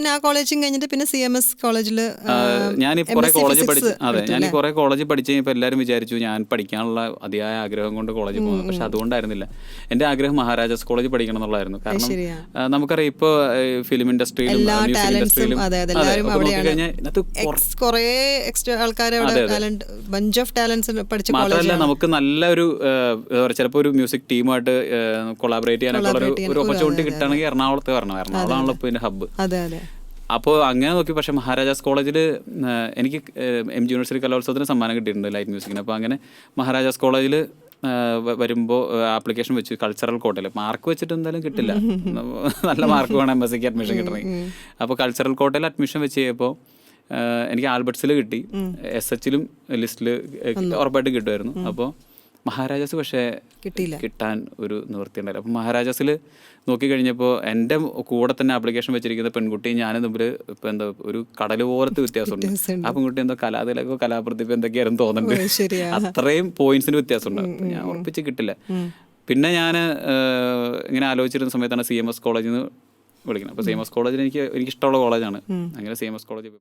പിന്നെ ആ കോളേജും കഴിഞ്ഞിട്ട് പിന്നെ CMS കോളേജിൽ ഞാൻ കുറെ കോളേജ് പഠിച്ച് ഞാൻ കുറെ കോളേജ് പഠിച്ചു കഴിഞ്ഞപ്പോൾ എല്ലാവരും വിചാരിച്ചു ഞാൻ പഠിക്കാനുള്ള അതിയായ ആഗ്രഹം കൊണ്ട് കോളേജിൽ പോകുന്നത്. പക്ഷെ അതുകൊണ്ടായിരുന്നില്ല. എൻ്റെ ആഗ്രഹം മഹാരാജാസ് കോളേജ് പഠിക്കണം എന്നുള്ളതായിരുന്നു. കാരണം നമുക്കറിയാം ഇപ്പോൾ ഫിലിം ഇൻഡസ്ട്രിയിലും മ്യൂസിക് ഇൻഡസ്ട്രിയിലും നോക്കിക്കഴിഞ്ഞാൽ കുറേ എക്സ്ട്രാ ആൾക്കാരെ ബഞ്ച് ഓഫ് ടാലൻസ് പഠിച്ച മാത്രമല്ല നമുക്ക് നല്ലൊരു ചിലപ്പോൾ ഒരു മ്യൂസിക് ടീമായിട്ട് കൊളാബറേറ്റ് ചെയ്യാനൊക്കെ ഒരു ഓപ്പർച്യൂണിറ്റി കിട്ടുകയാണെങ്കിൽ എറണാകുളത്ത് വരണം. എറണാകുളമാണല്ലോ ഇപ്പോൾ ഇതിൻ്റെ ഹബ്ബ്. അപ്പോൾ അങ്ങനെ നോക്കി. പക്ഷേ മഹാരാജാസ് കോളേജിൽ എനിക്ക് MG യൂണിവേഴ്സിറ്റി കലോത്സവത്തിന് സമ്മാനം കിട്ടിയിട്ടുണ്ട് ലൈറ്റ് മ്യൂസിക്കിന്. അപ്പോൾ അങ്ങനെ മഹാരാജാസ് കോളേജിൽ വരുമ്പോൾ ആപ്ലിക്കേഷൻ വെച്ചു കൾച്ചറൽ കോട്ടയിൽ. മാർക്ക് വെച്ചിട്ട് എന്തായാലും കിട്ടില്ല, നല്ല മാർക്ക് വേണം MSc അഡ്മിഷൻ കിട്ടണമെങ്കിൽ. അപ്പോൾ കൾച്ചറൽ കോട്ടയിൽ അഡ്മിഷൻ വെച്ച് കഴിഞ്ഞപ്പോൾ എനിക്ക് ആൽബർട്ട്സിൽ കിട്ടി, SH-ലും ലിസ്റ്റിൽ ഉറപ്പായിട്ട് കിട്ടുമായിരുന്നു. അപ്പോൾ മഹാരാജാസ് പക്ഷേ കിട്ടാൻ ഒരു നിവൃത്തി ഉണ്ടായില്ല. അപ്പോൾ മഹാരാജാസിൽ നോക്കിക്കഴിഞ്ഞപ്പോൾ എൻ്റെ കൂടെ തന്നെ ആപ്ലിക്കേഷൻ വെച്ചിരിക്കുന്ന പെൺകുട്ടി ഞാനും തമ്മിൽ ഇപ്പം എന്താ ഒരു കടൽ പോലത്തെ വ്യത്യാസമുണ്ട്. ആ പെൺകുട്ടി എന്തോ കലാതിലകോ കലാപ്രതിഭ എന്തൊക്കെയായിരുന്നു തോന്നുന്നുണ്ട്. അത്രയും പോയിന്റ്സിന് വ്യത്യാസമുണ്ട്. ഞാൻ ഉറപ്പിച്ച് കിട്ടില്ല. പിന്നെ ഞാൻ ഇങ്ങനെ ആലോചിച്ചിരുന്ന സമയത്താണ് CMS കോളേജിൽ നിന്ന് വിളിക്കുന്നത്. അപ്പോൾ CMS കോളേജിൽ എനിക്ക് ഇഷ്ടമുള്ള കോളേജാണ്. അങ്ങനെ CMS കോളേജിൽ